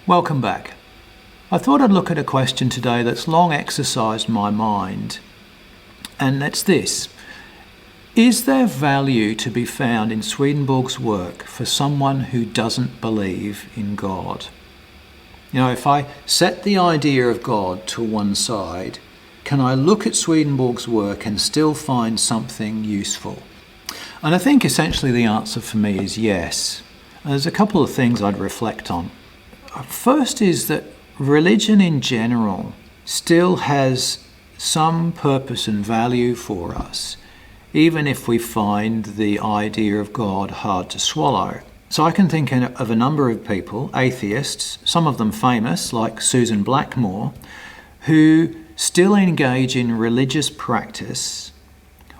Welcome back. I thought I'd look at a question today that's long exercised my mind, and that's this. Is there value to be found in Swedenborg's work for someone who doesn't believe in God? You know, if I set the idea of God to one side, can I look at Swedenborg's work and still find something useful? And I think essentially the answer for me is yes. There's a couple of things I'd reflect on. First is that religion in general still has some purpose and value for us, even if we find the idea of God hard to swallow. So I can think of a number of people, atheists, some of them famous, like Susan Blackmore, who still engage in religious practice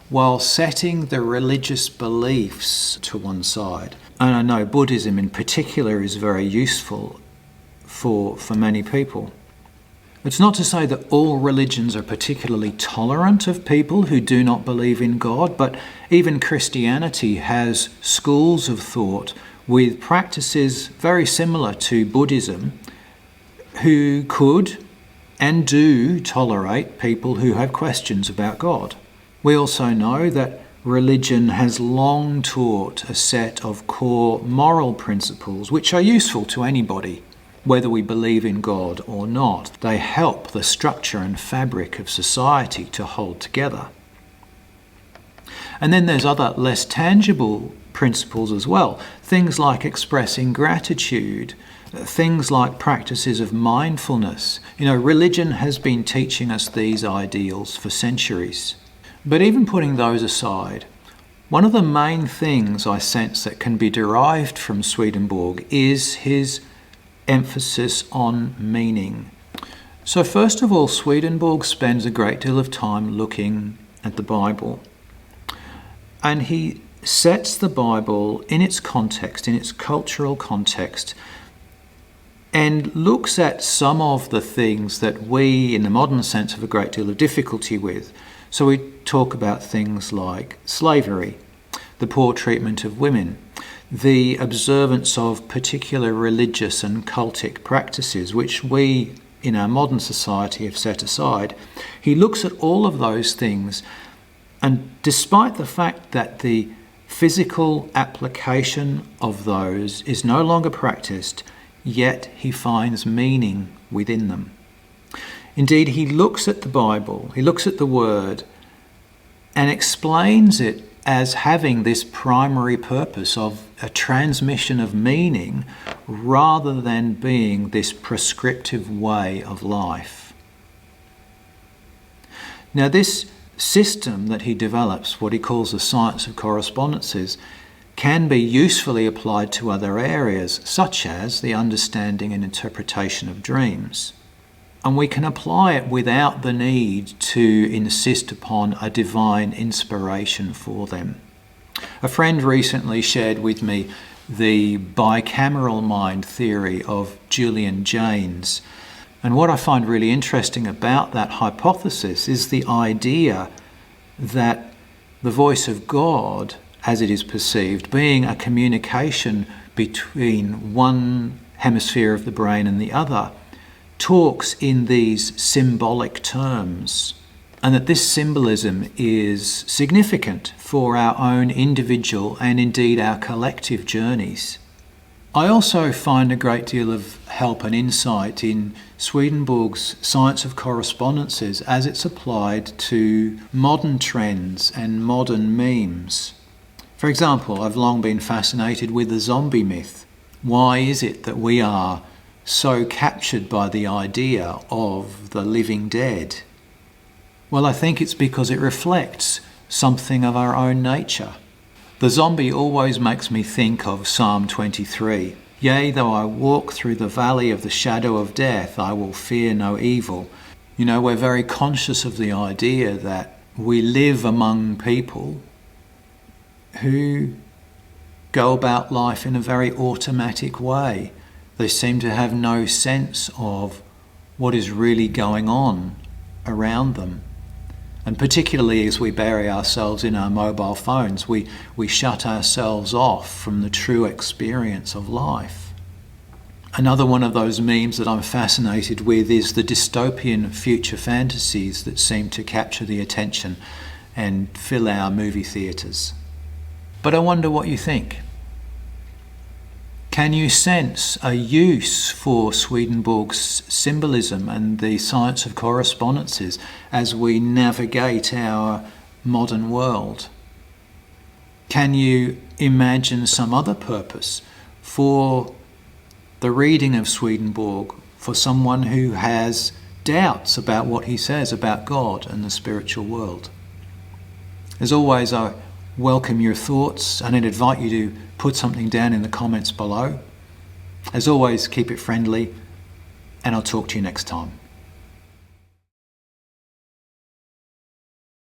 while setting the religious beliefs to one side. And I know Buddhism in particular is very useful for many people. It's not to say that all religions are particularly tolerant of people who do not believe in God, but even Christianity has schools of thought with practices very similar to Buddhism who could and do tolerate people who have questions about God. We also know that religion has long taught a set of core moral principles which are useful to anybody, whether we believe in God or not. They help the structure and fabric of society to hold together. And then there's other less tangible principles as well. Things like expressing gratitude, things like practices of mindfulness. You know, religion has been teaching us these ideals for centuries. But even putting those aside, one of the main things I sense that can be derived from Swedenborg is his emphasis on meaning. So first of all, Swedenborg spends a great deal of time looking at the Bible. And he sets the Bible in its context, in its cultural context, and looks at some of the things that we, in the modern sense, have a great deal of difficulty with. So we talk about things like slavery, the poor treatment of women, the observance of particular religious and cultic practices, which we in our modern society have set aside. He looks at all of those things, and despite the fact that the physical application of those is no longer practiced, yet he finds meaning within them. Indeed, he looks at the Bible, he looks at the Word, and explains it as having this primary purpose of a transmission of meaning rather than being this prescriptive way of life. Now, this system that he develops, what he calls the science of correspondences, can be usefully applied to other areas, such as the understanding and interpretation of dreams. And we can apply it without the need to insist upon a divine inspiration for them. A friend recently shared with me the bicameral mind theory of Julian Jaynes. And what I find really interesting about that hypothesis is the idea that the voice of God, as it is perceived, being a communication between one hemisphere of the brain and the other, talks in these symbolic terms, and that this symbolism is significant for our own individual and indeed our collective journeys. I also find a great deal of help and insight in Swedenborg's science of correspondences as it's applied to modern trends and modern memes. For example, I've long been fascinated with the zombie myth. Why is it that we are so captured by the idea of the living dead? Well, I think it's because it reflects something of our own nature. The zombie always makes me think of Psalm 23. Yea, though I walk through the valley of the shadow of death, I will fear no evil. You know, we're very conscious of the idea that we live among people who go about life in a very automatic way. They seem to have no sense of what is really going on around them. And particularly as we bury ourselves in our mobile phones, we shut ourselves off from the true experience of life. Another one of those memes that I'm fascinated with is the dystopian future fantasies that seem to capture the attention and fill our movie theatres. But I wonder what you think. Can you sense a use for Swedenborg's symbolism and the science of correspondences as we navigate our modern world? Can you imagine some other purpose for the reading of Swedenborg for someone who has doubts about what he says about God and the spiritual world? As always, I welcome your thoughts and I'd invite you to put something down in the comments below. As always, keep it friendly, and I'll talk to you next time.